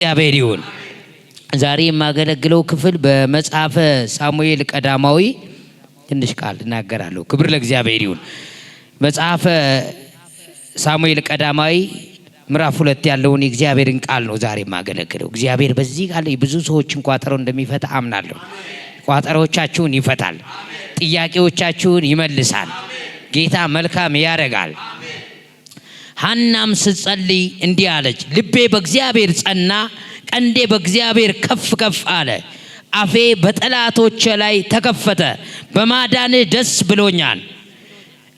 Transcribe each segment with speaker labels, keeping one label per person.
Speaker 1: እግዚአብሔር ይሁን። ዛሬ የማገለግለው ክፍል በመጽሐፈ ሳሙኤል ቀዳማዊ ትንሽ ቃል እናገራለሁ። ክብር ለእግዚአብሔር ይሁን። መጽሐፈ ሳሙኤል ቀዳማዊ ምዕራፍ 2 ያለውን የእግዚአብሔርን ቃል ነው ዛሬ የማገለግለው። እግዚአብሔር በዚህ ቃል ብዙ ሰዎችን ቋጠሮ እንደሚፈታ አምናለሁ። ቋጠሮቻችሁን ይፈታል፣ ጥያቄዎቻችሁን ይመልሳል። ጌታ መልካም ያደርጋል። ሐናም ስትጸልይ እንዲህ አለች፣ ልቤ በእግዚአብሔር ጸና፣ ቀንዴ በእግዚአብሔር ከፍ ከፍ አለ። አፌ በጠላቶቼ ላይ ተከፈተ፣ በማዳንህ ደስ ብሎኛል።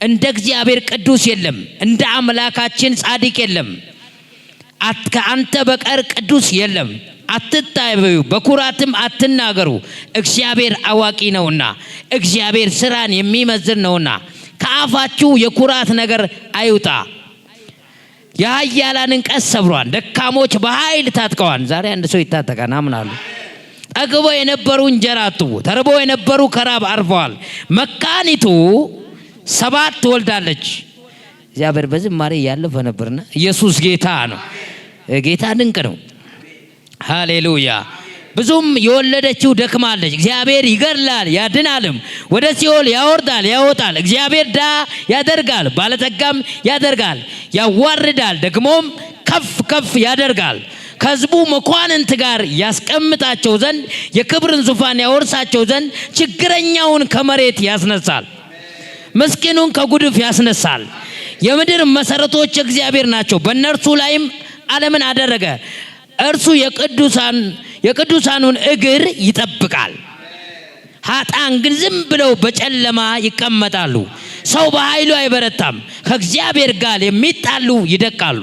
Speaker 1: እንደ እግዚአብሔር ቅዱስ የለም፣ እንደ አምላካችን ጻድቅ የለም። ከአንተ በቀር ቅዱስ የለም። አትታበዩ፣ በኩራትም አትናገሩ። እግዚአብሔር አዋቂ ነውና፣ እግዚአብሔር ስራን የሚመዝን ነውና። ከአፋችሁ የኩራት ነገር አይውጣ። የኃያላንን ቀስት ሰብሯል፣ ደካሞች በኃይል ታጥቀዋል። ዛሬ አንድ ሰው ይታጠቃል አምናለሁ። ጠግበው የነበሩ እንጀራ አጡ፣ ተርበው የነበሩ ከራብ አርፈዋል። መካኒቱ 7 ትወልዳለች። እግዚአብሔር በዝማሬ ያለፈ ነበርና ኢየሱስ ጌታ ነው። ጌታ ድንቅ ነው። ሃሌሉያ። ብዙም የወለደችው ደክማለች። እግዚአብሔር ይገድላል ያድናልም፣ ወደ ሲኦል ያወርዳል ያወጣል። እግዚአብሔር ድሃ ያደርጋል፣ ባለጠጋም ያደርጋል። ያዋርዳል፣ ደግሞም ከፍ ከፍ ያደርጋል። ከሕዝቡ መኳንንት ጋር ያስቀምጣቸው ዘንድ፣ የክብርን ዙፋን ያወርሳቸው ዘንድ። ችግረኛውን ከመሬት ያስነሳል፣ ምስኪኑን ከጉድፍ ያስነሳል። የምድር መሰረቶች እግዚአብሔር ናቸው፣ በእነርሱ ላይም ዓለምን አደረገ። እርሱ የቅዱሳኑን እግር ይጠብቃል። ኃጥአን ግን ዝም ብለው በጨለማ ይቀመጣሉ። ሰው በኃይሉ አይበረታም። ከእግዚአብሔር ጋር የሚጣሉ ይደቃሉ፣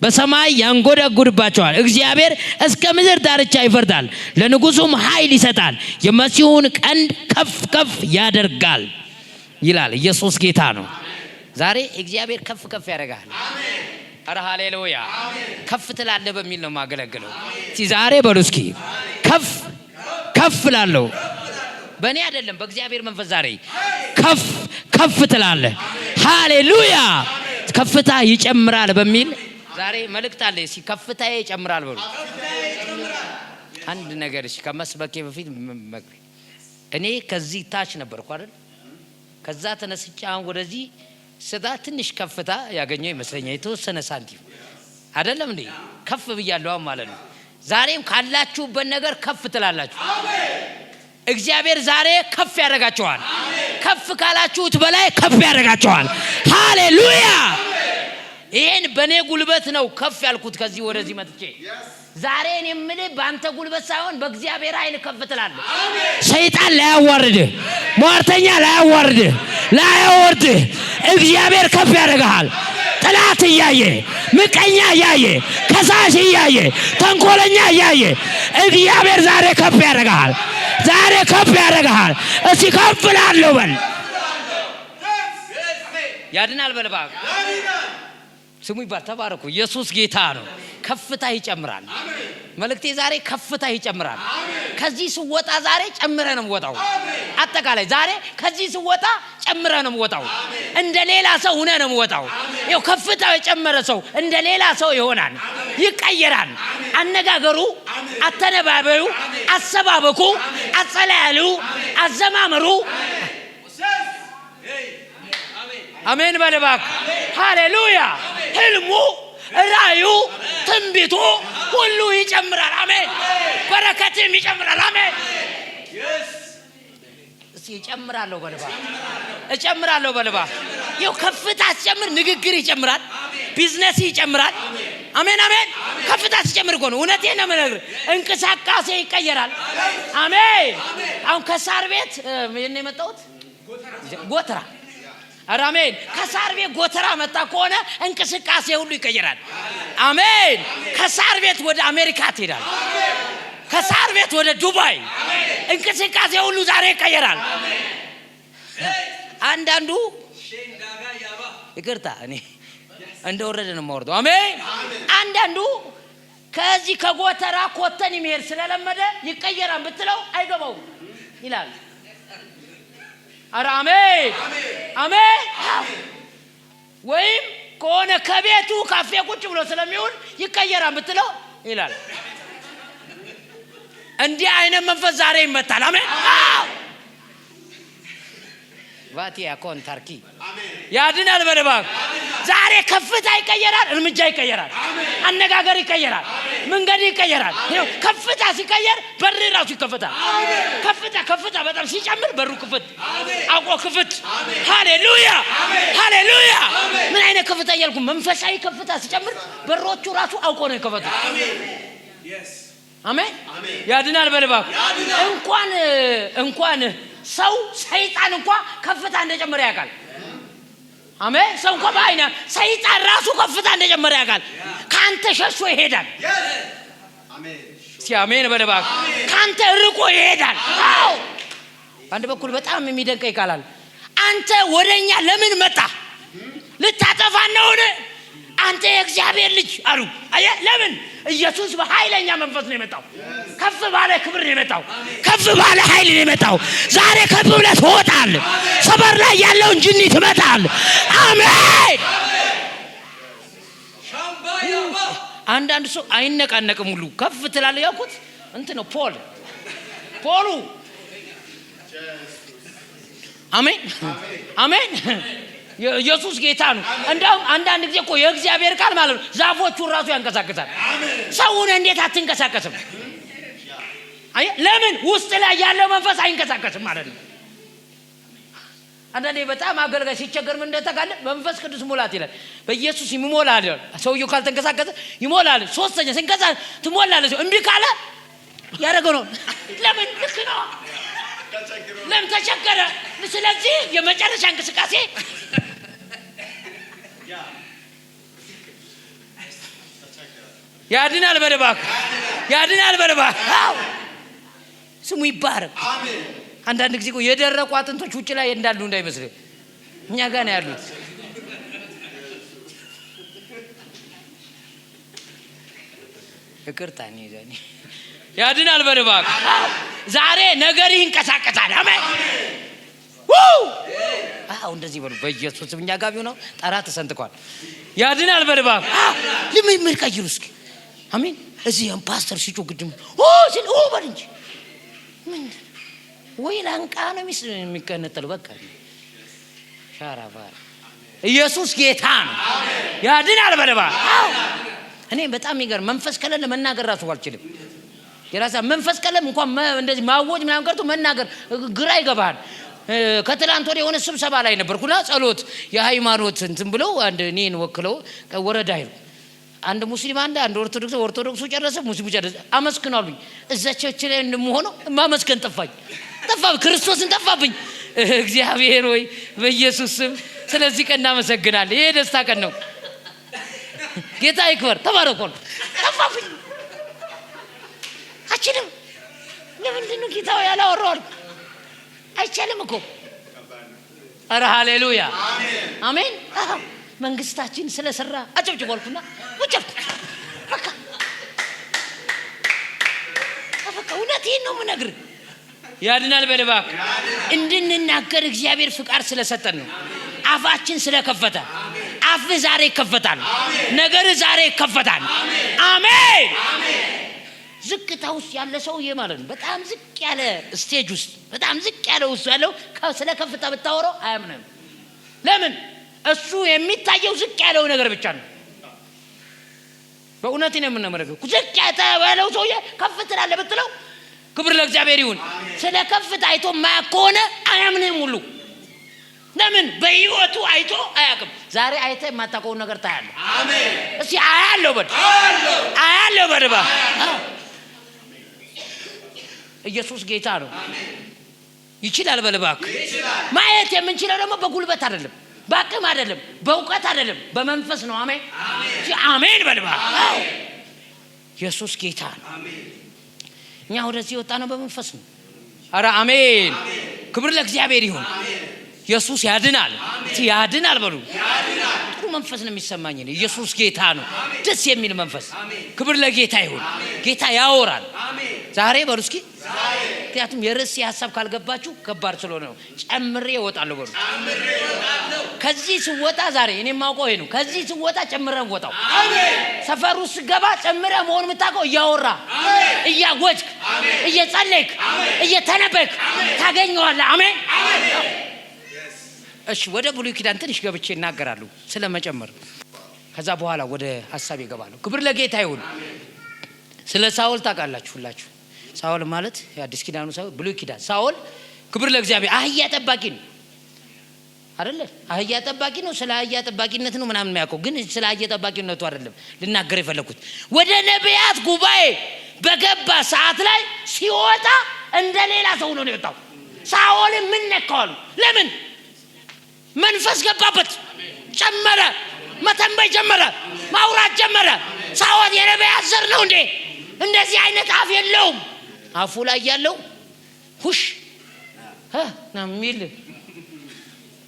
Speaker 1: በሰማይ ያንጎደጉድባቸዋል። እግዚአብሔር እስከ ምድር ዳርቻ ይፈርዳል፣ ለንጉሱም ኃይል ይሰጣል። የመሲሁን ቀንድ ከፍ ከፍ ያደርጋል ይላል። ኢየሱስ ጌታ ነው። ዛሬ እግዚአብሔር ከፍ ከፍ ያደርጋል። አረ ሃሌሉያ። ከፍ ትላለህ በሚል ነው ማገለግለው። ዛሬ በሉ እስኪ ከፍ ከፍ ላለው በእኔ አይደለም በእግዚአብሔር መንፈስ ዛሬ ከፍ ከፍ ትላለህ። ሃሌሉያ። ከፍታ ይጨምራል በሚል ዛሬ መልእክት አለ። እስኪ ከፍታዬ ይጨምራል በሉ። አንድ ነገር እሺ፣ ከመስበኬ በፊት እኔ ከዚህ ታች ነበርኩ አይደል? ከዛ ተነስቼ አሁን ወደዚህ ስዳ ትንሽ ከፍታ ያገኘው ይመስለኛል። የተወሰነ ሳንቲም አይደለም እንዴ? ከፍ ብያለሁ ማለት ነው። ዛሬም ካላችሁበት ነገር ከፍ ትላላችሁ። እግዚአብሔር ዛሬ ከፍ ያደርጋችኋል። ከፍ ካላችሁት በላይ ከፍ ያደርጋችኋል። ሃሌሉያ። ይሄን በኔ ጉልበት ነው ከፍ ያልኩት ከዚህ ወደዚህ መጥቼ። ዛሬ እኔ የምልህ በአንተ ጉልበት ሳይሆን በእግዚአብሔር ኃይል ከፍ ትላለህ። ሰይጣን ላያዋርድህ፣ ሟርተኛ ላያዋርድህ፣ ላያወርድህ እግዚአብሔር ከፍ ያደርግሃል። ጠላት እያየ፣ ምቀኛ እያየ፣ ከሳሽ እያየ፣ ተንኮለኛ እያየ እግዚአብሔር ዛሬ ከፍ ያደርግሃል። ዛሬ ከፍ ያደርግሃል። እስኪ ከፍ እላለሁ በል። ያድናል በል እባክህ። ስሙ ይባል። ተባረኩ። ኢየሱስ ጌታ ነው። ከፍታ ይጨምራል። መልእክቴ ዛሬ ከፍታ ይጨምራል። ከዚህ ስወጣ ዛሬ ጨምረህ ነው የምወጣው። አጠቃላይ ዛሬ ከዚህ ስወጣ ጨምረህ ነው የምወጣው። እንደ ሌላ ሰው ሆነህ ነው የምወጣው። ይኸው ከፍታው የጨመረ ሰው እንደ ሌላ ሰው ይሆናል፣ ይቀየራል። አነጋገሩ፣ አተነባበዩ፣ አሰባበኩ፣ አጸላያሉ፣ አዘማመሩ አሜን በል እባክህ። ሃሌሉያ። ህልሙ፣ ራዩ፣ ትንቢቱ ሁሉ ይጨምራል። አሜን። በረከትም ይጨምራል። አሜን። እስኪ እጨምራለሁ በል እባክህ። እጨምራለሁ በል እባክህ። ይኸው ከፍታ ሲጨምር ንግግር ይጨምራል፣ ቢዝነስ ይጨምራል። አሜን አሜን። ከፍታ ሲጨምር እኮ ነው። እውነቴን ነው የምነግርህ። እንቅስቃሴ ይቀየራል። አሜን። አሁን ከሳር ቤት ምን ነው የመጣሁት? ጎተራ። አሜን። ከሳር ቤት ጎተራ መጣ ከሆነ እንቅስቃሴ ሁሉ ይቀየራል። አሜን። ከሳር ቤት ወደ አሜሪካ ትሄዳል። ከሳር ቤት ወደ ዱባይ እንቅስቃሴ ሁሉ ዛሬ ይቀየራል። አንዳንዱ ይቅርታ እኔ እንደወረደ ነው የማወርደው። አሜን። አንዳንዱ ከዚህ ከጎተራ ኮተን ይሄድ ስለለመደ ይቀየራል ብትለው አይገባውም ይላል። አሜን አሜን። ወይም ከሆነ ከቤቱ ካፌ ቁጭ ብሎ ስለሚውል ይቀየራል ብትለው ይላል። እንዲህ አይነት መንፈስ ዛሬ ይመታል። አሜን። ቫቲያ ኮንታርኪ ያድናል በልባክ ዛሬ ከፍታ ይቀየራል፣ እርምጃ ይቀየራል፣ አነጋገር ይቀየራል፣ መንገድ ይቀየራል። ይሄው ከፍታ ሲቀየር በር ራሱ ይከፈታል። ከፍታ በጣም ሲጨምር በሩ ክፍት አቆ ክፍት። ሃሌሉያ ሃሌሉያ። ምን አይነት ከፍታ እያልኩ መንፈሳዊ ከፍታ ሲጨምር በሮቹ ራሱ አውቆ ነው ይከፈታል። አሜን። ያድናል በልባክ እንኳን ሰው ሰይጣን እንኳን ከፍታ እንደጨመረ ያውቃል። አሜን። ሰው እንኳን ባይና ሰይጣን ራሱ ከፍታ እንደጨመረ ያውቃል። ካንተ ሸሽቶ ይሄዳል። አሜን። ሲአሜን በለባክ ካንተ ርቆ ይሄዳል። አዎ አንድ በኩል በጣም የሚደንቀኝ ይቃላል። አንተ ወደኛ ለምን መጣ? ልታጠፋን ነው? አንተ የእግዚአብሔር ልጅ አሉ። አየ ለምን? ኢየሱስ በኃይለኛ መንፈስ ነው የመጣው። ከፍ ባለ ክብር ነው የመጣው። ከፍ ባለ ኃይል ነው የመጣው። ዛሬ ከፍ ብለህ ትወጣለህ። ሰበር ላይ ያለውን ጅኒ ትመታል። አሜን። አንዳንድ ሰው አይነቃነቅም ሁሉ ከፍ ትላለህ። ያውቁት እንት ነው ፖሉ አሜን አሜን። ኢየሱስ ጌታ ነው። እንደውም አንዳንድ ጊዜ እኮ የእግዚአብሔር ቃል ማለት ነው ዛፎቹን ራሱ ያንቀሳቅሳል። ሰውን እንዴት አትንቀሳቀስም? አይ ለምን? ውስጥ ላይ ያለው መንፈስ አይንቀሳቀስም ማለት ነው። አንዳንዴ በጣም አገልጋይ ሲቸገር ምን እንደተካለ መንፈስ ቅዱስ ሙላት ይላል። በኢየሱስ ይሞላል። ሰውየው ካልተንቀሳቀሰ ይሞላል። ሶስተኛ ሲንቀሳቀስ ትሞላለህ። እምቢ ካለ ያደረገው ነው። ለምን? ልክ ነው። ለምን ተቸገረ? ስለዚህ የመጨረሻ እንቅስቃሴ ያድናል በልባክ ያድናል በልባክ ስሙ ይባረክ። አሜን። አንዳንድ ጊዜ እኮ የደረቁ አጥንቶች ውጭ ላይ እንዳሉ እንዳይመስል እኛ ጋር ነው ያሉት። ይቅርታ ነው ይዘኒ ያድናል በልባክ ዛሬ ነገር ይንቀሳቀሳል። አሜን። እንደዚህ በሉ በኢየሱስ እኛ ጋር ቢሆን ጣራ ተሰንጥቋል። ያድናል በልባክ ለምን ቀይሩ እስኪ አሜን። እዚህ ፓስተር ሲጮ ግድም ሲል በልንጂ ምን ወይ ላንቃ ነው የሚቀነጠለው። በቃ ሻራባር ኢየሱስ ጌታ ነው። ያድናል በልባክ እኔ በጣም ይገርም መንፈስ ከሌለ መናገር ራሱ አልችልም። የራሳ መንፈስ ከሌለ እንኳን እንደዚህ ማወጅ ምናምን ቀርቶ መናገር ግራ ይገባል። ከትላንት ወዲያ የሆነ ስብሰባ ላይ ነበርኩና ጸሎት የሃይማኖት እንትን ብለው አንድ እኔን ወክለው ወረዳ ይሉ አንድ ሙስሊም አንድ ኦርቶዶክሱ ጨረሰ፣ ሙስሊሙ ጨረሰ። አመስግናሉኝ እዛቸች ላይ እንደምሆነው ማመስገን ጠፋብኝ። ክርስቶስን ጠፋብኝ። እግዚአብሔር ሆይ በኢየሱስ ስም ስለዚህ ቀን እናመሰግናለን። ይሄ ደስታ ቀን ነው። ጌታ ይክበር ተባረኩ። ጠፋብኝ አችልም ለምንድን ነው ጌታው ያላወራው? አይቻልም እኮ። ኧረ ሃሌሉያ አሜን። መንግስታችን ስለሰራ አጨብጭቧልኩና ወጨብኩ። በቃ እውነቴን ነው የምነግርህ። ያድናል በልባክ እንድንናገር እግዚአብሔር ፍቃድ ስለሰጠን ነው። አፋችን ስለከፈተ አፍ ዛሬ ይከፈታል። ነገር ዛሬ ይከፈታል። አሜን። ዝቅታ ውስጥ ያለ ሰውዬ ማለት ነው በጣም ዝቅ ያለ ስቴጅ ውስጥ በጣም ዝቅ ያለ ውስጥ ያለው ስለ ከፍታ ብታወራው አያምንም። ለምን? እሱ የሚታየው ዝቅ ያለው ነገር ብቻ ነው። በእውነት ነው የምንመረገው። ዝቅ ያለው ሰውዬ ከፍ ትላለህ ብትለው ክብር ለእግዚአብሔር ይሁን። ስለ ከፍታ አይቶ ማያውቅ ከሆነ አያምንም ሁሉ። ለምን? በህይወቱ አይቶ አያውቅም። ዛሬ አይተ የማታውቀውን ነገር ታያለህ። አሜን። እስኪ አያለው በልባ ኢየሱስ ጌታ ነው። ይችላል በልባክ ማየት የምንችለው ደግሞ በጉልበት አይደለም፣ በአቅም አይደለም፣ በእውቀት አይደለም፣ በመንፈስ ነው። አሜን አሜን በልባክ ኢየሱስ ጌታ ነው። እኛ ወደዚህ ወጣ ነው በመንፈስ ነው። ኧረ አሜን ክብር ለእግዚአብሔር ይሁን። ኢየሱስ ያድናል። ያድናል በሉ። ጥሩ መንፈስ ነው የሚሰማኝ ነው። ኢየሱስ ጌታ ነው። ደስ የሚል መንፈስ። ክብር ለጌታ ይሁን። ጌታ ያወራል ዛሬ በሉ እስኪ ምክንያቱም የርዕሴ ሐሳብ ካልገባችሁ ከባድ ስለሆነ ነው። ጨምሬ እወጣለሁ በሉ። ከዚህ ስወጣ ዛሬ እኔ የማውቀው ይሄ ነው። ከዚህ ስወጣ ጨምረን ወጣው። ሰፈር ውስጥ ገባ ጨምረ መሆን የምታውቀው እያወራ እያወጅክ እየጸለይክ እየተነበክ ታገኘዋለህ። አሜን። እሺ ወደ ብሉይ ኪዳን ትንሽ ገብቼ እናገራለሁ ስለመጨመር። ከዛ በኋላ ወደ ሐሳብ ይገባለሁ። ክብር ለጌታ ይሁን። ስለ ሳኦል ታውቃላችሁ ሁላችሁ። ሳኦል ማለት የአዲስ ኪዳኑ ሳኦል፣ ብሉይ ኪዳን ሳኦል ክብር ለእግዚአብሔር አህያ ጠባቂ ነው አይደለ? አህያ ጠባቂ ነው። ስለ አህያ ጠባቂነት ነው ምናምን የሚያውቀው፣ ግን ስለ አህያ ጠባቂነቱ አይደለም ልናገር የፈለኩት። ወደ ነቢያት ጉባኤ በገባ ሰዓት ላይ ሲወጣ እንደ ሌላ ሰው ነው የወጣው። ሳኦል ምን ነካው? ለምን? መንፈስ ገባበት፣ ጨመረ፣ መተንበይ ጀመረ፣ ማውራት ጀመረ። ሳኦል የነቢያት ዘር ነው እንዴ? እንደዚህ አይነት አፍ የለውም። አፉ ላይ ያለው ሁሽ ና ሚል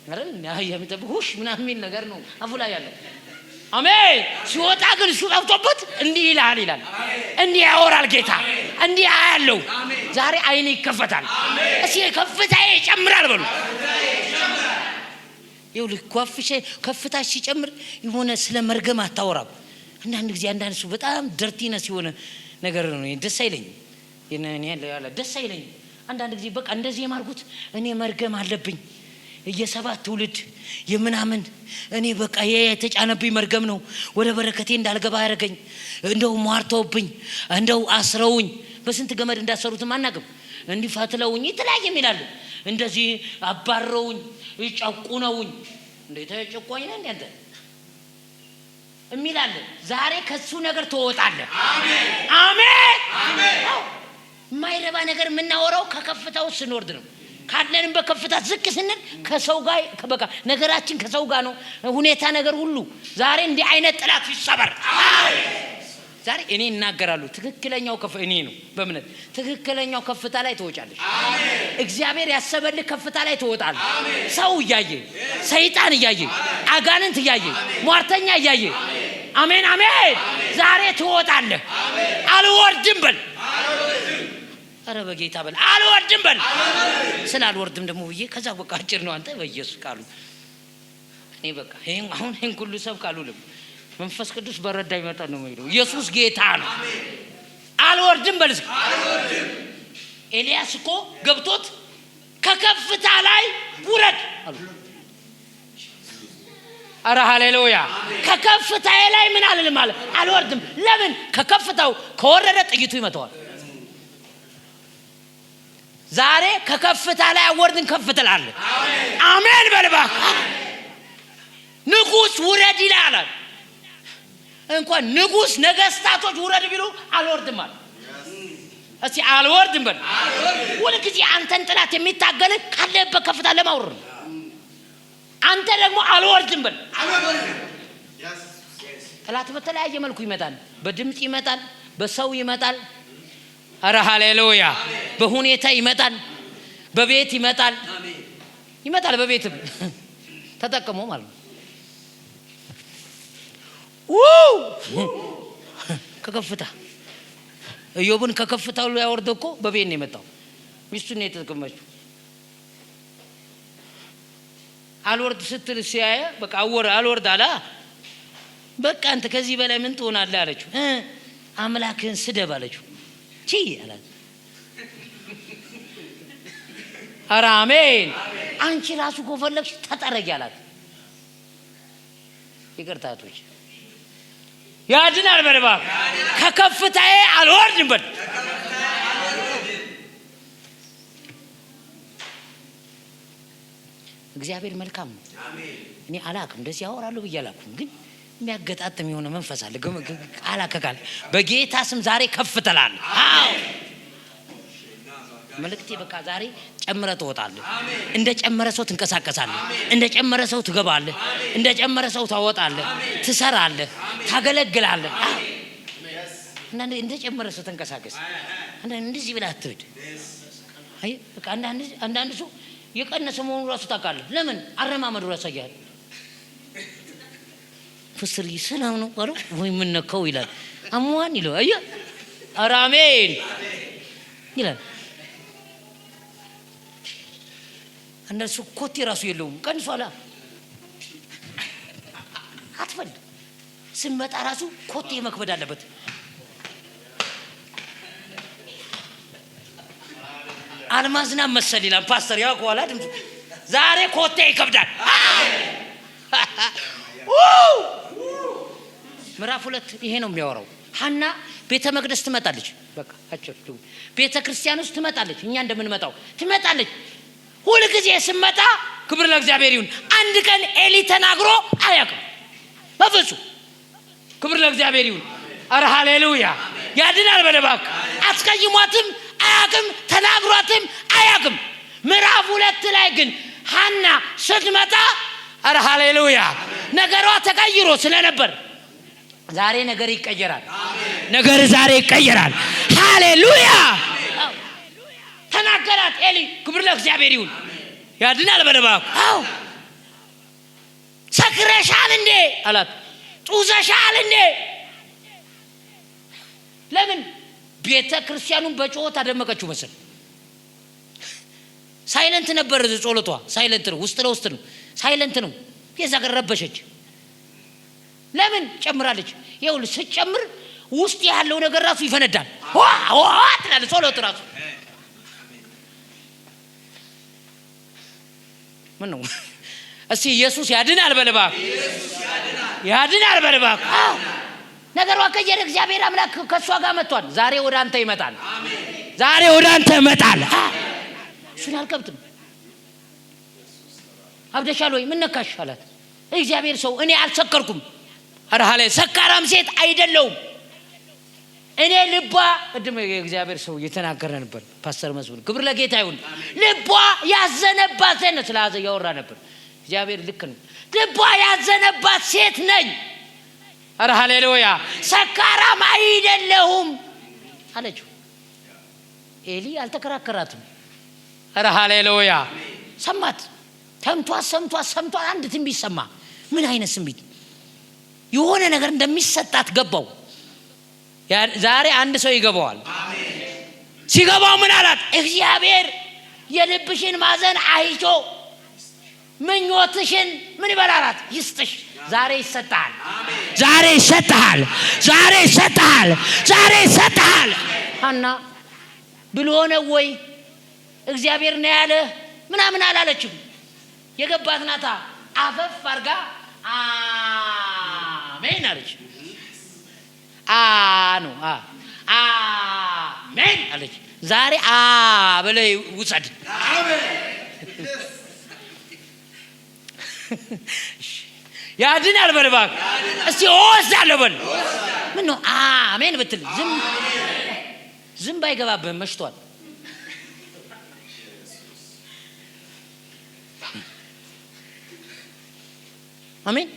Speaker 1: አይደል? ያየምጠብ ሁሽ ምናምን ሚል ነገር ነው አፉ ላይ ያለው። አሜን። ሲወጣ ግን እሱ ጠፍቶበት እንዲህ ይላል። እንዲህ ያወራል ጌታ፣ እንዲህ ያለው ዛሬ አይኔ ይከፈታል። እሺ ከፍታዬ ይጨምራል በሉ። ይኸውልህ ከፍታሽ ሲጨምር የሆነ ስለ መርገም አታወራም። አንዳንድ ጊዜ አንዳንድ ሰው በጣም ደርቲነስ የሆነ ነገር ነው። ደስ አይለኝም። የኔ ያለ ደስ አይለኝም። አንዳንድ ጊዜ በቃ እንደዚህ የማርጉት እኔ መርገም አለብኝ የሰባት ትውልድ የምናምን እኔ በቃ የተጫነብኝ መርገም ነው። ወደ በረከቴ እንዳልገባ ያደረገኝ እንደው ሟርተውብኝ እንደው አስረውኝ በስንት ገመድ እንዳሰሩትም አናውቅም። እንዲፋትለውኝ የተለያየ ይላሉ። እንደዚህ አባረውኝ ይጨቁነውኝ እንዴት ተጨቆኝ ነኝ አንተ እሚላል። ዛሬ ከሱ ነገር ተወጣለህ። አሜን አሜን አሜን። ማይረባ ነገር የምናወራው ከከፍታው ስንወርድ ነው። ካለንም በከፍታ ዝቅ ስንል ከሰው ጋር በቃ ነገራችን ከሰው ጋር ነው ሁኔታ ነገር ሁሉ። ዛሬ እንዲህ አይነት ጥላት ይሰበር። ዛሬ እኔ እናገራለሁ። ትክክለኛው እኔ ነው በእምነት ትክክለኛው ከፍታ ላይ ትወጫለሽ። አሜን። እግዚአብሔር ያሰበልህ ከፍታ ላይ ትወጣለህ። አሜን። ሰው እያየ ሰይጣን እያየ አጋንንት እያየ ሟርተኛ እያየ አሜን አሜን። ዛሬ ትወጣለህ። አልወርድም በል። ኧረ በጌታ በል አልወርድም በል። ስላልወርድም ደግሞ ብዬ ከዛ በቃ አጭር ነው አንተ በኢየሱስ ቃሉ እኔ በቃ ይሄን ሁሉ ሰብክ አልውልም። መንፈስ ቅዱስ በረዳ ይመጣ ነው የሚለው። ኢየሱስ ጌታ ነው። አልወርድም በል። አልወርድም። ኤልያስ እኮ ገብቶት ከከፍታ ላይ ውረድ አሉ። አረ ሃሌሉያ። ከከፍታዬ ላይ ምን አልልም አለ። አልወርድም። ለምን? ከከፍታው ከወረደ ጥይቱ ይመታዋል። ዛሬ ከከፍታ ላይ አወርድን ከፍተላል። አሜን በልባ። ንጉስ ውረድ ይላል። እንኳን ንጉስ ነገስታቶች ውረድ ቢሉ አልወርድም አለ። እስቲ አልወርድም በል። ሁልጊዜ አንተን ጥላት የሚታገል ካለበት ከፍታ ለማውረድ አንተ ደግሞ አልወርድም በል። ጥላት በተለያየ መልኩ ይመጣል። በድምጽ ይመጣል፣ በሰው ይመጣል። አረ ሃሌሉያ። በሁኔታ ይመጣል፣ በቤት ይመጣል። በቤትም ተጠቅሞ ማለት ነው። ከከፍታ ኢዮብን ከከፍታው ላይ ያወርደው እኮ በቤት ነው የመጣው። ሚስቱን ነው የተጠቀመችው። አልወርድ ስትል ሲያየ በቃ አልወርድ አለ። በቃ አንተ ከዚህ በላይ ምን ትሆናለህ አለችው። አምላክህን ስደብ አለችው። አላት። ኧረ አሜን። አንቺ ራሱ ከፈለግሽ ተጠረጊ አላት። ይቅርታቶች ያድናል በልባ። ከከፍታዬ አልወርድም በል። እግዚአብሔር መልካም ነው። እኔ አላውቅም እንደዚህ ያወራለሁ ብዬ አላውቅም፣ ግን የሚያገጣጥም የሆነ መንፈስ አለ። አላከካል በጌታ ስም ዛሬ ከፍተላል። አዎ መልእክቴ በቃ ዛሬ ጨምረ ትወጣለህ። እንደ ጨመረ ሰው ትንቀሳቀሳለህ። እንደ ጨመረ ሰው ትገባለህ። እንደ ጨመረ ሰው ታወጣለህ፣ ትሰራለህ፣ ታገለግላለህ። እንደ ጨመረ ሰው ተንቀሳቀስ። እንደዚህ ብለህ አትሂድ። አይ በቃ አንዳንድ ሰው የቀነሰ መሆኑ ራሱ ታውቃለህ። ለምን? አረማመዱ ያሳያል። ፍስር ሰላም ነው አሉ ወይ ምን ነካው ይላል። አሟን ይለው አየ ኧረ አሜን ይላል። እነሱ ኮቴ ራሱ የለውም ቀንሷላ አትፈልግ ስመጣ ራሱ ኮቴ መክበድ አለበት። አልማዝና መሰል ይላል ፓስተር ያውቀዋል ድምፁ ዛሬ ኮቴ ይከብዳል። ምዕራፍ 2 ይሄ ነው የሚያወራው። ሐና ቤተ መቅደስ ትመጣለች። በቃ አጭርቱ ቤተ ክርስቲያን ውስጥ ትመጣለች። እኛ እንደምንመጣው ትመጣለች። ሁሉ ጊዜ ስመጣ ክብር ለእግዚአብሔር ይሁን አንድ ቀን ኤሊ ተናግሮ አያውቅም በፍጹም። ክብር ለእግዚአብሔር ይሁን። አረ ሃሌሉያ ያድናል በለባክ አስቀይሟትም አያውቅም ተናግሯትም አያውቅም። ምዕራፍ 2 ላይ ግን ሐና ስትመጣ አረ ሃሌሉያ ነገሯ ተቀይሮ ስለነበር ዛሬ ነገር ይቀየራል። ነገር ዛሬ ይቀየራል። ሃሌሉያ ተናገራት ኤሊ ክብር ለእግዚአብሔር ይሁን ያድናል በለባክ አው ሰክረሻል እንዴ አላት። ጡዘሻል እንዴ? ለምን ቤተ ክርስቲያኑን በጮት አደመቀችው መሰል። ሳይለንት ነበር ጸሎቷ ሳይለንት ነው ውስጥ ለውስጥ ነው ሳይለንት ነው የዛገረበሸች። ለምን ጨምራለች? ይኸውልህ ስትጨምር ውስጥ ያለው ነገር ራሱ ይፈነዳል። ዋ ትላለች ጸሎት ራሱ ምን ነው እስቲ ኢየሱስ ያድናል በልባክ ያድናል በልባክ አዎ ነገሯ ከየረ እግዚአብሔር አምላክ ከሷ ጋር መጥቷል። ዛሬ ወደ አንተ ይመጣል። አሜን ዛሬ ወደ አንተ ይመጣል። እሱን አልከብትም አብደሻል ወይ ምን ነካሽ አላት። እግዚአብሔር ሰው እኔ አልሰከርኩም። አረ ሃሌ ሰካራም ሴት አይደለሁም እኔ ልቧ እድሜ እግዚአብሔር ሰው እየተናገረ ነበር ፓስተር መስፍን ክብር ለጌታ ይሁን። ልቧ ያዘነባት ነው ስለያዘ ያወራ ነበር። እግዚአብሔር ልክ ነው። ልቧ ያዘነባት ሴት ነኝ። አረ ሃሌሉያ ሰካራም አይደለሁም አለችው። ኤሊ አልተከራከራትም። አረ ሃሌሉያ ሰማት። ሰምቷ አንድ ትንቢት ሰማ። ምን አይነት ትንቢት? የሆነ ነገር እንደሚሰጣት ገባው። ዛሬ አንድ ሰው ይገባዋል። አሜን ሲገባው ምን አላት? እግዚአብሔር የልብሽን ማዘን አይቶ ምኞትሽን ምን ይበላላት ይስጥሽ። ዛሬ ይሰጣል። ዛሬ ይሰጣል። ዛሬ ይሰጣል። ዛሬ ይሰጣል። ሐና ብሎ ነው ወይ እግዚአብሔር ነው ያለ ምናምን አላለችም። የገባት ናታ አፈፍ አርጋ አሜን አለች። ነው አሜን አለች። ዛሬ በላይ ውሰድ። አሜን ያድናል በልባክ እስቲ ወስዳለሁ በል። ምን ነው አሜን ብትል ዝም ባይገባብህ መሽቷል። አሜን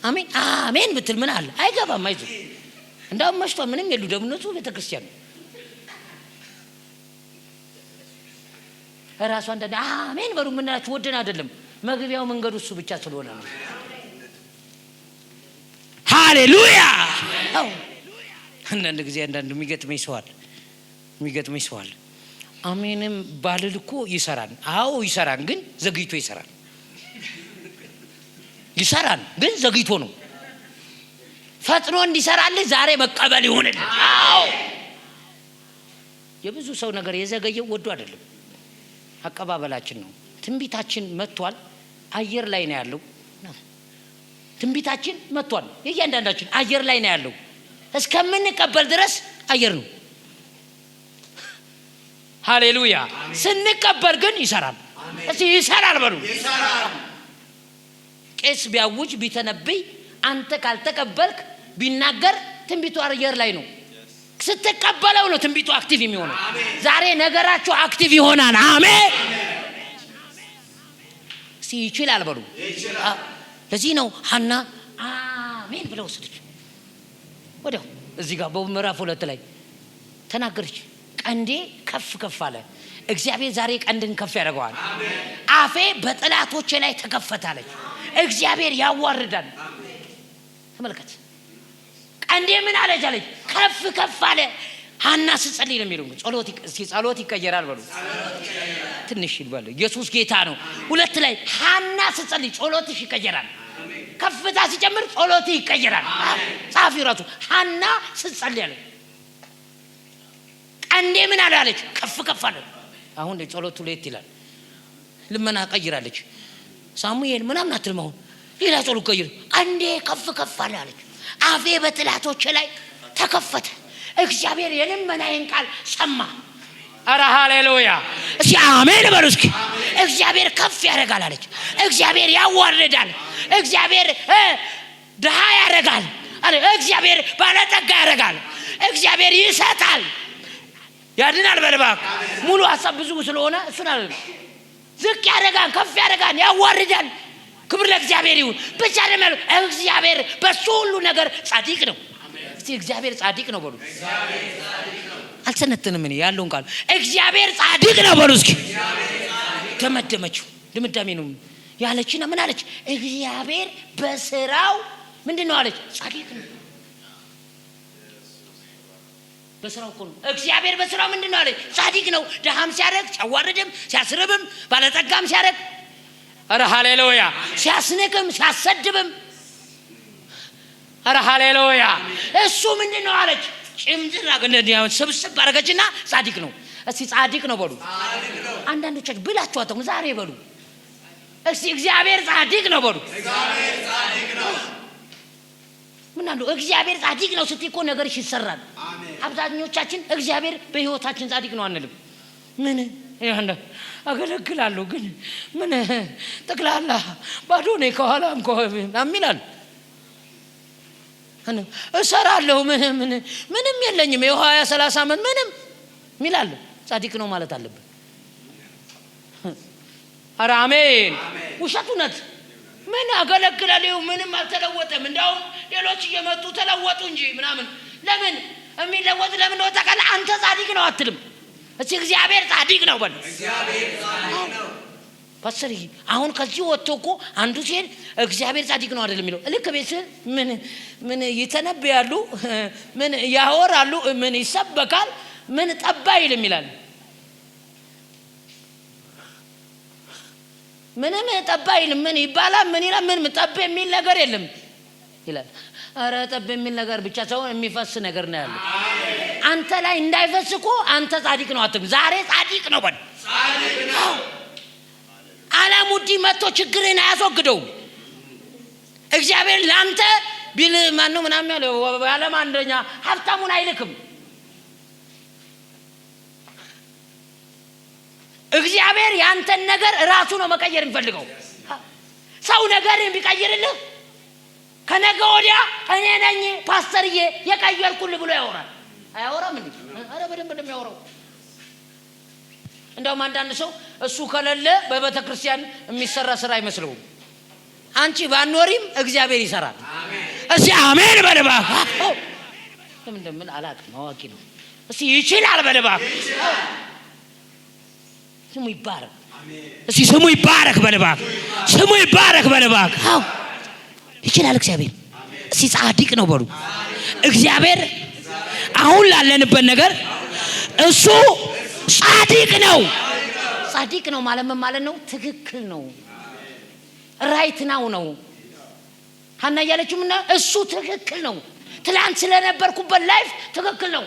Speaker 1: አሜን አሜን ብትል ምን አለ? አይገባም። አይዞህ እንዳውም መሽቷል። ምንም የሉ ደምነቱ ቤተክርስቲያን ራሱ አንተ አሜን በሉ ምናችሁ ወደን አይደለም መግቢያው መንገዱ እሱ ብቻ ስለሆነ ነው። ሃሌሉያ አንዳንድ ጊዜ የሚገጥመኝ ሰው አለ አሜንም ባልል እኮ ይሰራል። አዎ ይሰራል፣ ግን ዘግይቶ ይሰራል። ግን ዘግይቶ ነው። ፈጥኖ እንዲሰራልህ ዛሬ መቀበል ይሁንልህ። አዎ የብዙ ሰው ነገር የዘገየው ወዶ አይደለም አቀባበላችን ነው። ትንቢታችን መጥቷል፣ አየር ላይ ነው ያለው። ትንቢታችን መጥቷል፣ የእያንዳንዳችን አየር ላይ ነው ያለው። እስከምንቀበል ድረስ አየር ነው። ሃሌሉያ ስንቀበል ግን ይሰራል። እስቲ ይሰራል በሉ። ቄስ ቢያውጅ ቢተነብይ አንተ ካልተቀበልክ ቢናገር ትንቢቱ አየር ላይ ነው። ስትቀበለው ነው ትንቢቱ አክቲቭ የሚሆነው። ዛሬ ነገራችሁ አክቲቭ ይሆናል። አሜን ይችላል በሉ። ለዚህ ነው ሐና አሜን ብለው ወሰደች። ወዲያው እዚህ ጋር በምዕራፍ 2 ላይ ተናገረች። ቀንዴ ከፍ አለ። እግዚአብሔር ዛሬ ቀንድን ከፍ ያደርገዋል። አፌ በጠላቶቼ ላይ ተከፈታለች። እግዚአብሔር ያዋርዳል። ተመልከት ቀንዴ ምን አለች? ከፍ አለ። ሐና ስትጸልይ ነው የሚለው። ጸሎት ይቀየራል በሉ ትንሽ ይባል። ኢየሱስ ጌታ ነው። 2 ላይ ሐና ስትጸልይ ጸሎትሽ ይቀየራል። ከፍታ ሲጨምር ጸሎት ይቀየራል። ጻፊው ራሱ ሐና ስትጸልይ አለ አንዴ ምን አላለች? ከፍ አለ። አሁን ጸሎቱ ለየት ይላል። ልመና ቀይራለች። ሳሙኤል ምናምን አትልም። አሁን ሌላ ጸሎት ቀይር። አንዴ ከፍ አለ አለች። አፌ በጥላቶቼ ላይ ተከፈተ፣ እግዚአብሔር የልመናዬን ቃል ሰማ። አረ ሃሌሉያ! እስኪ አሜን በሉ እስኪ። እግዚአብሔር ከፍ ያደርጋል አለች። እግዚአብሔር ያዋርዳል። እግዚአብሔር ድሃ ያደርጋል አለ። እግዚአብሔር ባለጠጋ ያደርጋል። እግዚአብሔር ይሰጣል፣ ያድናል። በልባክ ሙሉ ሐሳብ ብዙ ስለሆነ እሱን አለ። ዝቅ ያደርጋል፣ ከፍ ያደርጋል፣ ያዋርዳል። ክብር ለእግዚአብሔር ይሁን። ብቻ ደግሞ እግዚአብሔር በሱ ሁሉ ነገር ጻድቅ ነው። እስቲ እግዚአብሔር ጻድቅ ነው በሉ። አልሰነተንም እኔ ያለውን ቃል እግዚአብሔር ጻድቅ ነው በሉ እስኪ። ደመደመችው። ድምዳሜ ነው ያለችና ምን አለች? እግዚአብሔር በስራው ምንድነው አለች? ጻድቅ ነው። በስራው እኮ ነው። እግዚአብሔር በስራው ምንድነው አለች? ጻድቅ ነው። ደሃም ሲያደርግ፣ ሲያዋርድም፣ ሲያስርብም፣ ባለጠጋም ሲያደርግ፣ አረ ሃሌሉያ፣ ሲያስንቅም፣ ሲያሰድብም፣ አረ ሃሌሉያ፣ እሱ ምንድነው አለች? ጭምድር አገነዲያው ስብስብ አረጋችና ጻድቅ ነው። እስቲ ጻድቅ ነው በሉ። አንዳንዶቻችሁ ብላችሁ አጥሙ ዛሬ በሉ እስቲ እግዚአብሔር ጻድቅ ነው በሉ። እግዚአብሔር ጻድቅ ነው። ምን አሉ? እግዚአብሔር ጻድቅ ነው ስትይ እኮ ነገርሽ ይሰራል። አብዛኞቻችን እግዚአብሔር በህይወታችን ጻድቅ ነው አንልም። ምን ያንደ አገለግላለሁ ግን ምን ጠቅላላ ባዶ ነኝ ከኋላም አሚላል እሰራለሁ ምንም የለኝም የ20-30 ዓመት ምንም ሚላል። ጻድቅ ነው ማለት አለበት። አረ አሜን። ውሸቱ ነት ምን አገለግላለሁ ምንም አልተለወጠም። እንደው ሌሎች እየመጡ ተለወጡ እንጂ ምናምን። ለምን የሚለወጥ ለምን ነው ተቀለ? አንተ ጻድቅ ነው አትልም። እሺ እግዚአብሔር ጻድቅ ነው በል። እግዚአብሔር ጻድቅ ነው። ፓስተር አሁን ከዚህ ወጥቶ እኮ አንዱ ሲል እግዚአብሔር ጻድቅ ነው አይደለም የሚለው። ልክ ቤት ምን ይተነብያሉ፣ ምን ያወራሉ፣ ምን ይሰበካል፣ ምን ጠባ ይልም ይላል። ምንም ጠባ ይልም ምን ይባላል? ምን ይላል? ምን ጠብ የሚል ነገር የለም ይላል። አረ ጠብ የሚል ነገር ብቻ ሳይሆን የሚፈስ ነገር ነው ያለው። አንተ ላይ እንዳይፈስ እኮ አንተ ጻድቅ ነው አትም። ዛሬ ጻድቅ ነው በል። ጻድቅ ነው። አላሙዲ መጥቶ ችግርን አያስወግደውም። እግዚአብሔር ላንተ ቢል ማን ነው ምናምን ያለው ዓለም አንደኛ ሀብታሙን አይልክም። እግዚአብሔር ያንተን ነገር ራሱ ነው መቀየር የሚፈልገው። ሰው ነገርን ቢቀይርልህ ከነገ ወዲያ እኔ ነኝ ፓስተርዬ የቀየርኩልህ ብሎ ያወራል። አያወራም እንዴ? አረ በደንብ እንደሚያወራው። እንደውም አንዳንድ ሰው እሱ ከሌለ በቤተ ክርስቲያን የሚሰራ ስራ አይመስለውም። አንቺ ባኖሪም እግዚአብሔር ይሰራል። አሜን። እስቲ አሜን በልባ። ለምን እንደምን አላውቅም፣ አዋቂ ነው። እስቲ ይችላል በልባ። ስሙ ይባረክ። እስቲ ስሙ ይባረክ በልባ። ስሙ ይባረክ በልባ። አዎ ይችላል እግዚአብሔር። እስቲ ጻድቅ ነው በሉ። እግዚአብሔር አሁን ላለንበት ነገር እሱ ጻድቅ ነው። ጻድቅ ነው ማለት ምን ማለት ነው? ትክክል ነው። ራይት ነው። ሐና ያለችው ምን? እሱ ትክክል ነው። ትላንት ስለነበርኩበት ላይፍ ትክክል ነው።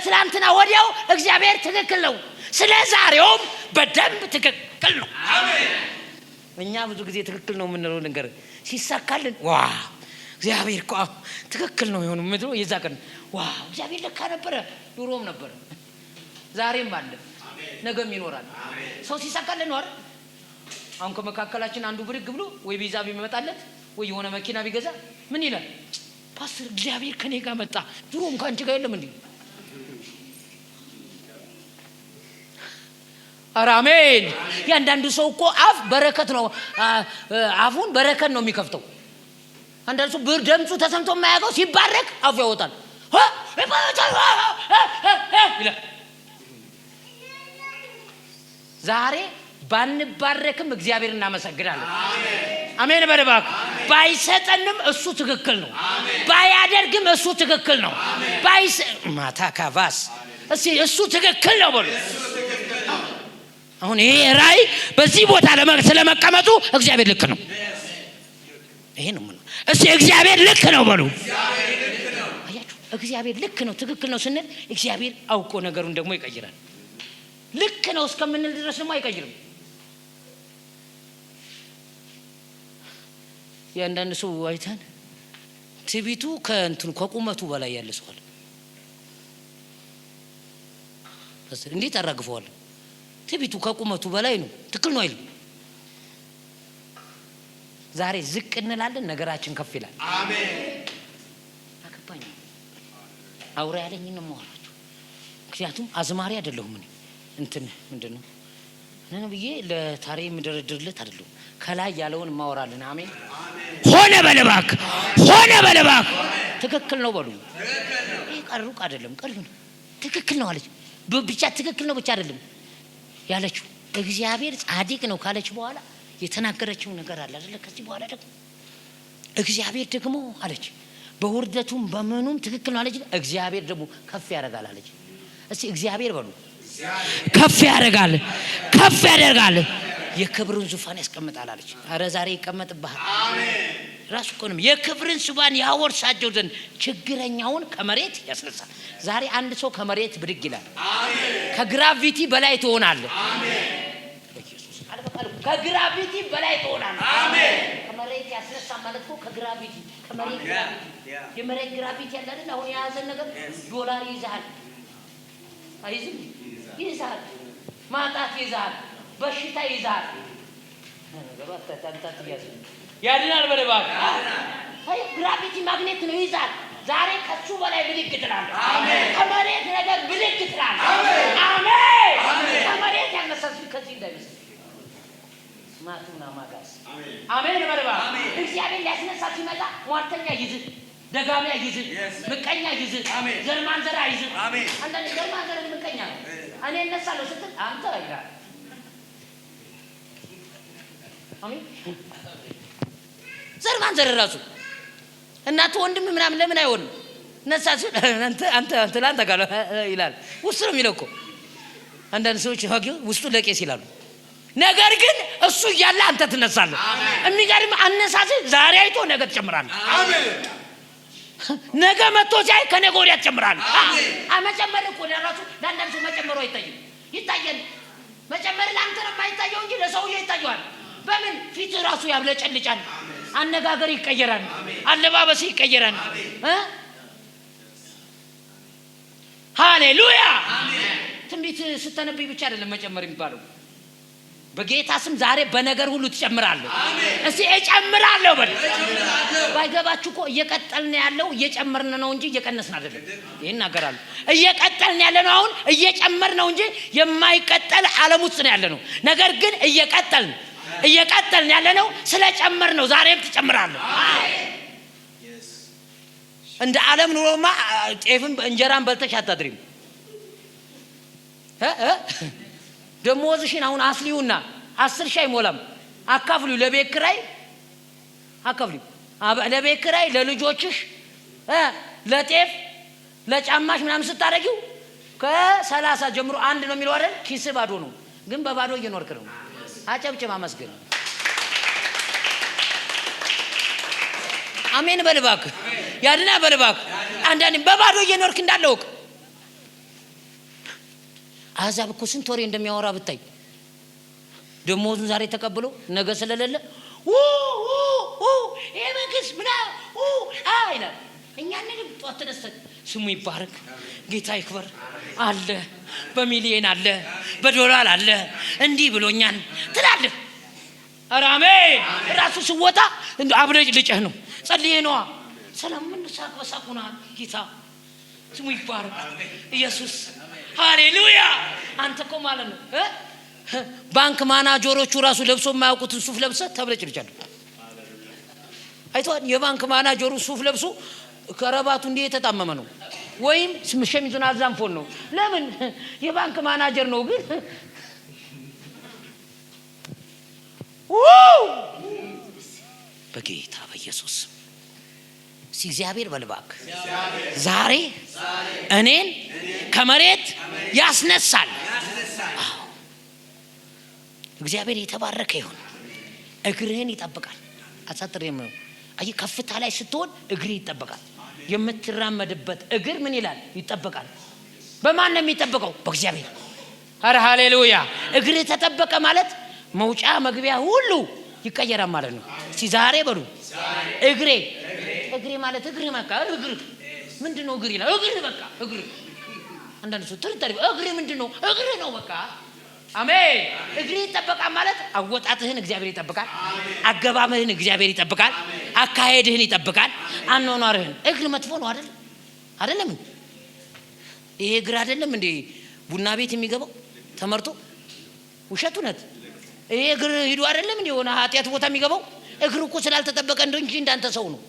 Speaker 1: ትላንትና ወዲያው እግዚአብሔር ትክክል ነው። ስለዛሬውም በደንብ ትክክል ነው። አሜን። እኛ ብዙ ጊዜ ትክክል ነው የምንለው ነገር ሲሳካልን ዋው እግዚአብሔር እኮ ትክክል ነው የሆነው ምድሩ ይዛቀን ዋው እግዚአብሔር ለካ ነበረ፣ ድሮም ነበረ፣ ዛሬም አለ፣ ነገም ይኖራል። ሰው ሲሳካልን ነው አይደል? አሁን ከመካከላችን አንዱ ብድግ ብሎ ወይ ቪዛ ቢመጣለት ወይ የሆነ መኪና ቢገዛ ምን ይላል? ፓስተር እግዚአብሔር ከኔ ጋር መጣ፣ ድሮም ካንቺ ጋር የለም እንዴ? አረ አሜን። ያንዳንዱ ሰው እኮ አፍ በረከት ነው፣ አፉን በረከት ነው የሚከፍተው። አንዳንዱ ሰው ድምፁ ተሰምቶ የማያውቀው ሲባረክ አፉ ያወጣል። ዛሬ ባንባረክም እግዚአብሔር እናመሰግናለን። አሜን በልባክ ባይሰጠንም እሱ ትክክል ነው። ባያደርግም እሱ ትክክል ነው። ማታካቫስ እሱ ትክክል ነው በሉ። አሁን ይሄ ራእይ በዚህ ቦታ ስለመቀመጡ እግዚአብሔር ልክ ነው። ይሄ ነው ምን እግዚአብሔር ልክ ነው በሉ። አያችሁ እግዚአብሔር ልክ ነው ትክክል ነው ስንል እግዚአብሔር አውቆ ነገሩን ደግሞ ይቀይራል። ልክ ነው እስከምንል ድረስ ደግሞ አይቀይርም። ያንዳንድ ሰው አይተን ትቢቱ ከቁመቱ በላይ ያለ ሰው አለ። እንዴት አራግፈዋል? ትቢቱ ከቁመቱ በላይ ነው። ትክክል ነው አይልም። ዛሬ ዝቅ እንላለን፣ ነገራችን ከፍ ይላል። አሜን። አከባኝ አውራ ያለኝ ነው ማለት ምክንያቱም አዝማሪ አይደለሁም እኔ ምንድነው ነብዬ ለታሪክ ምደረድርለት አይደለም። ከላይ ያለውን ማወራልን። አሜን። ሆነ በለባክ ትክክል ነው በሉ። ይሄ ቀሩቅ አይደለም፣ ቅርብ ነው። ትክክል ነው አለች። ብቻ ትክክል ነው ብቻ አይደለም ያለችው እግዚአብሔር ጻድቅ ነው ካለች በኋላ የተናገረችው ነገር አለ አይደል? ከዚህ በኋላ ደግሞ እግዚአብሔር ደግሞ አለች በውርደቱም በመኑም ትክክል ነው አለች። እግዚአብሔር ደግሞ ከፍ ያደርጋል አለች። እስቲ እግዚአብሔር በሉ ከፍ ያደርጋል የክብሩን ዙፋን ያስቀምጣል አለች። አረ ዛሬ ይቀመጥብሃል። አሜን። ራሱ እኮ ነው የክብርን ዙፋን ያወርሳቸው ዘንድ ችግረኛውን ከመሬት ያስነሳል። ዛሬ አንድ ሰው ከመሬት ብድግ ይላል። አሜን። ከግራቪቲ በላይ ትሆናለህ። አሜን። በኢየሱስ አልበቃል። ከግራቪቲ በላይ ትሆናለህ። አሜን። ከመሬት ያስነሳ ማለት ነው። ከግራቪቲ የመሬት ግራቪቲ ያለ አይደል? አሁን የያዘን ነገር ዶላር ይዛል አይዝም? ይዛል። ማጣት ይዛል። በሽታ ይዛል። ገባታ ታንታት ያድናል በለባክ። አይ ግራቪቲ ማግኔት ነው ይዛል። ዛሬ ከሱ በላይ ብድግ ትላለህ። አሜን። ከመሬት ነገር ብድግ ትላለህ። አሜን። ከመሬት ያነሳስ ከዚህ እንዳይመስል ማቱና ማጋስ አሜን በለባክ። እግዚአብሔር ሊያስነሳ ሲመጣ ሟርተኛ ይዝህ፣ ደጋሚያ ይዝህ፣ ምቀኛ ይዝህ፣ ዘርማንዘራ ይዝህ። አንዳንድ ዘርማንዘራ ምቀኛ ነው። እኔ እነሳለሁ ስትል አንተ ይላል። አሜን። ዘርማንዘር ራሱ እናቱ ወንድም ምናምን ለምን አይሆንም? ነሳስ አንተ ላንተ ጋር ይላል። ውስጥ ነው የሚለው እኮ አንዳንድ ሰዎች ሀጊው ውስጡ ለቄስ ይላሉ። ነገር ግን እሱ እያለ አንተ ትነሳለህ። የሚገርም አነሳስ ዛሬ አይቶ ነገ ትጨምራለህ። አሜን። ነገ መጥቶ ሲያይ ከነገ ወዲያ ትጨምራለህ። መጨመር እኮ ለራሱ ለአንዳንድ ሰው መጨመሩ አይታይም። ይታያል። መጨመር ለአንተ ነው የማይታየው እንጂ ለሰውዬው ይታያል። በምን ፊት ራሱ ያብለጨልጫል። አነጋገር ይቀየራል። አለባበስ ይቀየራል። ሃሌሉያ። ትንቢት ስተነብይ ብቻ አይደለም መጨመር የሚባለው። በጌታ ስም ዛሬ በነገር ሁሉ ትጨምራለህ። እስቲ እጨምራለሁ በል። ባይገባችሁ እኮ እየቀጠልን ያለው እየጨመርን ነው እንጂ እየቀነስን አይደለም። ይሄን እናገራለሁ። እየቀጠልን ያለ ነው አሁን እየጨመርን ነው እንጂ የማይቀጠል ዓለም ውስጥ ነው ያለ ነው። ነገር ግን እየቀጠልን ያለ ነው ስለጨመር ነው። ዛሬም ትጨምራለህ። እንደ ዓለም ኑሮማ ጤፍም እንጀራን በልተሽ አታድሪም። ደሞዝሽን አሁን አስሊውና 10 ሺህ አይሞላም። አካፍሉ ለቤት ኪራይ አካፍሉ ለቤት ኪራይ ለልጆችሽ ለጤፍ ለጫማሽ ምናምን ስታረጊው ከ30 ጀምሮ አንድ ነው የሚለው አይደል? ኪስ ባዶ ነው፣ ግን በባዶ እየኖርክ ነው። አጨብጭባ መስገን። አሜን በልባክ። ያድና በልባክ። አንዳንዴ በባዶ እየኖርክ እንዳለውክ አዛብ እኮ ስንት ወሬ እንደሚያወራ ብታይ። ደሞዙን ዛሬ ተቀብሎ ነገ ስለሌለ መንግስት ምና ይላል። እኛ እንግዲህ ጧት ተነስተን ስሙ ይባረክ ጌታ ይክበር አለ፣ በሚሊዮን አለ፣ በዶላር አለ፣ እንዲህ ብሎኛል ትላለህ። ኧረ አሜን። ራሱ ስወጣ እንደ አብረጅ ልጨህ ነው ጸልዬ ነዋ። ሰላም ምን ሳቅበሳቁና ጌታ ስሙ ይባረክ ኢየሱስ ሃሌሉያ። አንተ እኮ ማለት ነው ባንክ ማናጀሮቹ ራሱ ለብሶ የማያውቁትን ሱፍ ለብሰህ ተብለጭልጫለህ። አይተዋል። የባንክ ማናጀሩ ሱፍ ለብሶ ከረባቱ እንዲህ የተጣመመ ነው፣ ወይም ሸሚዙን አዛንፎን ነው። ለምን? የባንክ ማናጀር ነው። ግን በጌታ በኢየሱስ እግዚአብሔር በልባክ ዛሬ እኔን ከመሬት ያስነሳል። እግዚአብሔር የተባረከ ይሁን። እግርህን ይጠብቃል። አሳጥሬም ነው። አይ ከፍታ ላይ ስትሆን እግር ይጠበቃል። የምትራመድበት እግር ምን ይላል? ይጠበቃል። በማን ነው የሚጠበቀው? በእግዚአብሔር። አረ ሃሌሉያ። እግር ተጠበቀ ማለት መውጫ መግቢያ ሁሉ ይቀየራል ማለት ነው። እስቲ ዛሬ በሉ እግሬ ማለት እግር ማለት እግር ምንድነው? እግር ይላል። እግር በቃ እግር። አንዳንድ ሰው ትርታሪ እግር ምንድነው? እግር ነው በቃ። አሜን። እግር ይጠበቃል ማለት አወጣትህን እግዚአብሔር ይጠብቃል። አገባምህን እግዚአብሔር ይጠብቃል። አካሄድህን ይጠብቃል። አኗኗርህን። እግር መጥፎ ነው አይደል? አይደለም። ይሄ እግር አይደለም እንዴ ቡና ቤት የሚገባው ተመርቶ? ውሸት እውነት? ይሄ እግር ሂዱ አይደለም እንዴ ሆነ ኃጢአት ቦታ የሚገባው? እግር እኮ ስላልተጠበቀ እንጂ እንዳንተ ሰው ነው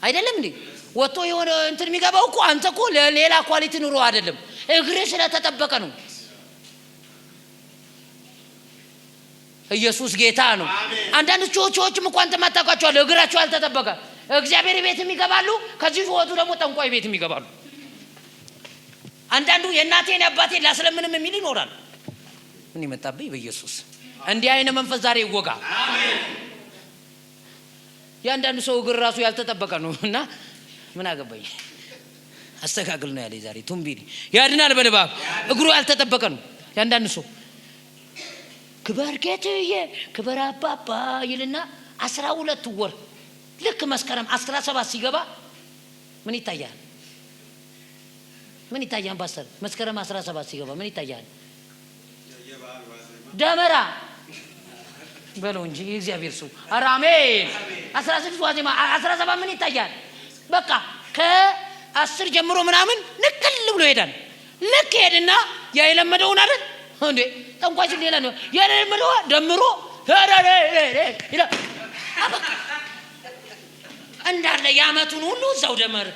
Speaker 1: አይደለም እንዴ? ወጥቶ የሆነ እንትን የሚገባው እኮ አንተ እኮ ሌላ ኳሊቲ ኑሮ አይደለም፣ እግር ስለተጠበቀ ነው። ኢየሱስ ጌታ ነው። አንዳንድ ቾቾችም እኮ አንተ ማታውቃቸው እግራቸው አልተጠበቀ እግዚአብሔር ቤት የሚገባሉ፣ ከዚህ ወጡ ደግሞ ጠንቋይ ቤት የሚገባሉ። አንዳንዱ የእናቴን አባቴን ላስለምንም የሚል ይኖራል። ምን ይመጣብኝ በኢየሱስ። እንዲህ አይነ መንፈስ ዛሬ ይወጋ። አሜን። ያንዳንዱ ሰው እግር ራሱ ያልተጠበቀ ነውና ምን አገባኝ አስተካክል ነው ያለኝ ዛሬ ቱምቢሊ ያድናል በልባብ እግሩ ያልተጠበቀ ነው። ያንዳንዱ ሰው ክበር ጌታዬ ክበር አባባ ይልና 12 ወር ልክ መስከረም 17 ሲገባ ምን ይታያል? ምን ይታያል? ፓስተር መስከረም 17 ሲገባ ምን ይታያል? ደመራ በለው እንጂ እግዚአብሔር ሰው አራሜን 16 ዋዜማ 17 ምን ይታያል? በቃ ከ10 ጀምሮ ምናምን ንቅል ብሎ ይሄዳል። ልክ ሄድና ያ የለመደውን አይደል እንዴ ጠንቋይ ሌላ ነው የለመደው ደምሮ ይላ እንዳለ ያመቱን ሁሉ እዛው ደመር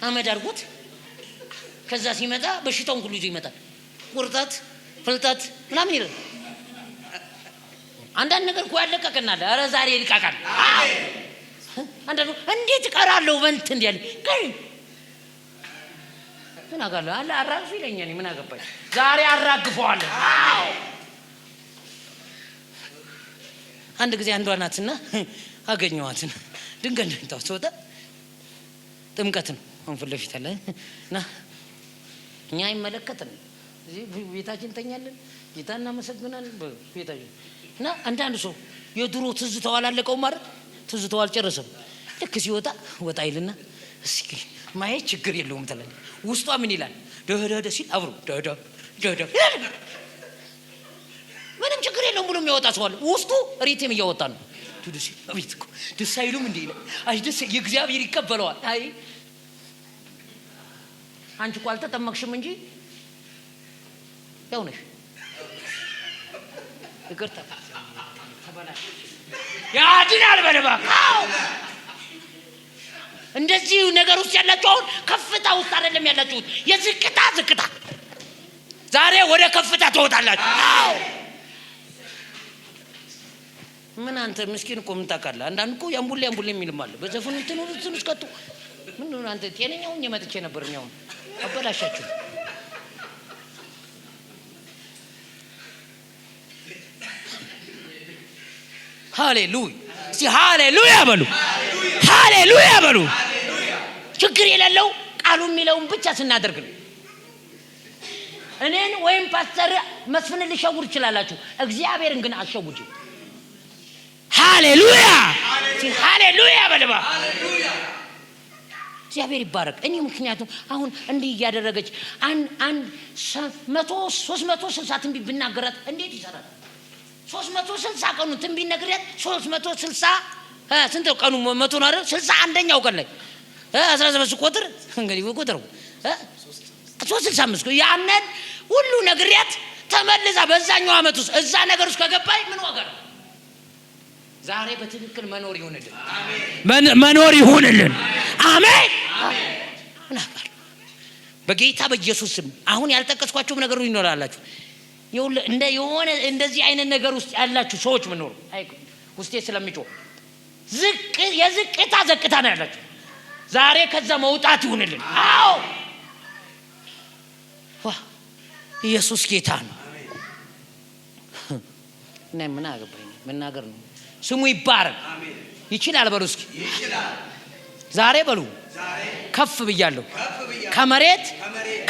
Speaker 1: አመድ አድርጎት ከዛ ሲመጣ በሽታውን ሁሉ ይዞ ይመጣል። ቁርጠት ፍልጠት ምናምን ይላል። አንዳንድ ነገር እኮ ያለቀቀናል። አረ ዛሬ ይልቃቃል። አንዳንዱ እንዴት እቀራለሁ በእንት እንዲያለ ምን አጋለ አለ አራግፍ ይለኛል። ምን አገባኝ ዛሬ አራግፈዋለሁ። አንድ ጊዜ አንዷ ናትና አገኘዋትና ድንገት ተወጣ ጥምቀት ነው አንፈል ለፊት አለ እና እኛ ይመለከተን እዚህ ቤታችን ተኛለን ጌታና መሰግናለን በቤታችን እና አንዳንድ ሰው የድሮ ትዝታው አላለቀውም ማለት ትዝታው አልጨረሰም። ልክ ሲወጣ ወጣ ይልና እስኪ ማየት ችግር የለውም ተለኝ ውስጧ ምን ይላል? ደደደ ሲል አብሮ ደደ ምንም ችግር የለውም ብሎ የሚያወጣ ሰው አለ። ውስጡ ሪትም እያወጣ ነው። ደደሲ አቤት እኮ ደስ አይሉም እንዴ? አይ ደስ የእግዚአብሔር ይቀበለዋል። አይ አንቺ እኮ አልተጠመቅሽም እንጂ ያው ነሽ። ይቅርታ ተበላሽ ያድናል በለባ እንደዚህ ነገር ውስጥ ያላችሁ አሁን ከፍታ ውስጥ አይደለም ያላችሁት፣ የዝቅታ ዝቅታ። ዛሬ ወደ ከፍታ ትወጣላችሁ። ምን አንተ ምስኪን እኮ ምን ታውቃለህ? አንዳንድ እኮ ያምቡሌ የሚልም አለ በዘፈኑ ትኑሩትን እስከቱ ምን ነው አንተ ጤነኛውን የመጥቼ ነበር ነው አበላሻችሁ። ሃሌሉያ ሲ ሃሌሉያ በሉ ሃሌሉያ በሉ። ችግር የሌለው ቃሉ የሚለውን ብቻ ስናደርግ ነው። እኔን ወይም ፓስተር መስፍን ልሸውር ይችላልላችሁ፣ እግዚአብሔርን ግን አሸውጁ። ሃሌሉያ ሲ ሃሌሉያ በለባ እግዚአብሔር ይባረክ። እኔ ምክንያቱም አሁን እንዲህ ያደረገች አንድ 360 ትንቢት ብናገራት እንዴት ይሰራል? 360 ቀኑ ትንቢት ነግሬት 360 ስንት ቀኑ መቶ ነው አይደል? 61ኛው ቀን ላይ 17 ቁጥር እንግዲህ ቁጥሩ 365 ያንን ሁሉ ነግሬት ተመልሳ በዛኛው አመት ውስጥ እዛ ነገር ውስጥ ከገባይ ምን ዋጋ ነው? ዛሬ በትክክል መኖር ይሁንልን። አሜን መኖር ይሁንልን። አሜን አሜን። በጌታ በኢየሱስ ስም አሁን ያልጠቀስኳቸው ነገሮች ይኖራላችሁ። የሆነ እንደዚህ አይነት ነገር ውስጥ ያላችሁ ሰዎች ምን ነው አይ ውስጤ ስለሚጮህ ዝቅታ ነው ያላችሁ። ዛሬ ከዛ መውጣት ይሁንልን። አዎ ኢየሱስ ጌታ ነው። እና ምን አገባኝ መናገር ነው። ስሙ ይባረክ። ይችላል በሉ እስኪ ዛሬ በሉ ከፍ ብያለሁ። ከመሬት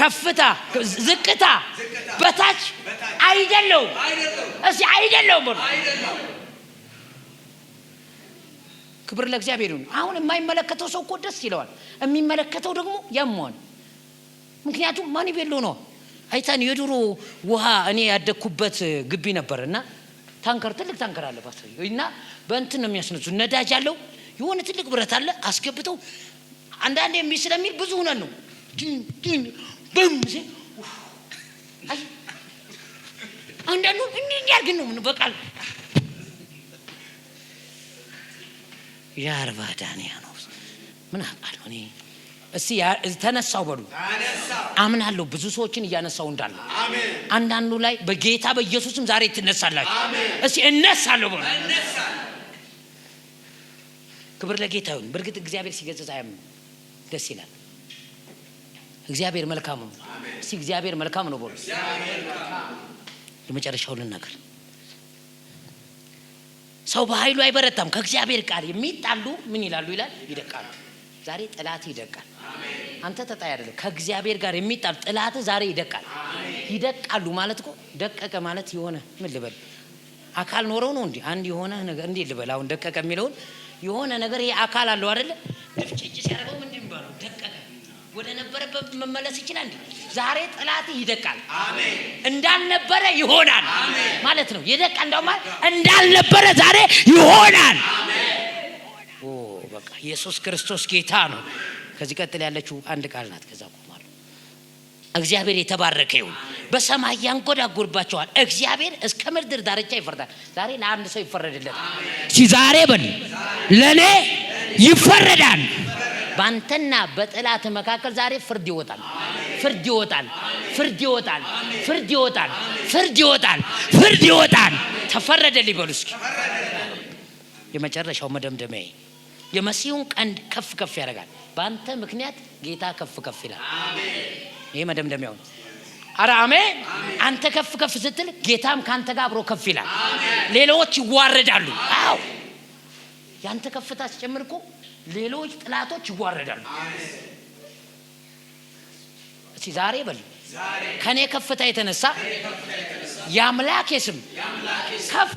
Speaker 1: ከፍታ ዝቅታ በታች አይደለም። እሺ አይደለም በሉ። ክብር ለእግዚአብሔር ይሁን። አሁን የማይመለከተው ሰው እኮ ደስ ይለዋል፣ የሚመለከተው ደግሞ ያሟል። ምክንያቱም ማን ይበሉ ነው። አይታን የድሮ ውሃ እኔ ያደኩበት ግቢ ነበርና ታንከር ትልቅ ታንከር አለ እና በእንትን ነው የሚያስነሱ ነዳጅ አለው። የሆነ ትልቅ ብረት አለ አስገብተው አንዳንዴ የሚስለሚል ብዙ ሆነን ነው በምዚ አይ አንዳንዱ እንዴ ያርግ ነው ምን በቃል ያርባ ዳንያ ነው ምን አቃለው እኔ እስቲ ተነሳው በሉ አምናለሁ። ብዙ ሰዎችን እያነሳው እንዳለ አሜን። አንዳንዱ ላይ በጌታ በኢየሱስም ዛሬ ትነሳላችሁ። እስቲ እነሳለሁ በሉ። ክብር ለጌታ ይሁን። በርግጥ እግዚአብሔር ሲገስጽ አያም ደስ ይላል። እግዚአብሔር መልካም ነው። እስቲ እግዚአብሔር መልካም ነው በሉ። የመጨረሻውን ነገር ሰው በኃይሉ አይበረታም። ከእግዚአብሔር ቃል የሚጣሉ ምን ይላሉ ይላል ይደቃሉ። ዛሬ ጥላት ይደቃል። አንተ ተጣይ አይደለም። ከእግዚአብሔር ጋር የሚጣል ጥላት ዛሬ ይደቃል። ይደቃሉ ማለት እኮ ደቀቀ ማለት የሆነ ምን ልበል አካል ኖረው ነው እንዴ? አንድ የሆነ ነገር እንዴ ልበል አሁን ደቀቀ የሚለውን የሆነ ነገር ይሄ አካል አለው አይደለ? ድፍጭጭ ሲያደርገው ምንድን ይባላል? ደቀቀ። ወደ ነበረበት መመለስ ይችላል እንዴ? ዛሬ ጥላት ይደቃል። አሜን። እንዳልነበረ ይሆናል ማለት ነው። ይደቃል እንደውም እንዳልነበረ ዛሬ ይሆናል። አሜን። በቃ ኢየሱስ ክርስቶስ ጌታ ነው። ከዚህ ቀጥል ያለችው አንድ ቃል ናት። ከዛ ቆማለሁ። እግዚአብሔር የተባረከ ይሁን። በሰማይ ያንጎዳጎድባቸዋል። እግዚአብሔር እስከ ምድር ዳርቻ ይፈርዳል። ዛሬ ለአንድ ሰው ይፈረድለታል። እሺ ዛሬ በል ለኔ ይፈረዳል። ባንተና በጥላት መካከል ዛሬ ፍርድ ይወጣል። ፍርድ ይወጣል። ፍርድ ይወጣል። ፍርድ ይወጣል። ፍርድ ይወጣል። ፍርድ ይወጣል። ተፈረደልኝ በሉ እስኪ። የመጨረሻው መደምደሚያ የመሲሁን ቀንድ ከፍ ከፍ ያደርጋል። ባንተ ምክንያት ጌታ ከፍ ከፍ ይላል። አሜን። ይሄ መደምደሚያው ነው። አረ አሜን። አንተ ከፍ ከፍ ስትል ጌታም ካንተ ጋር አብሮ ከፍ ይላል። አሜን። ሌሎች ይዋረዳሉ። አዎ ያንተ ከፍታ ሲጨምርኮ ሌሎች ጥላቶች ይዋረዳሉ። አሜን። እሺ ዛሬ በል ከኔ ከፍታ የተነሳ ያምላኬ ስም ከፍ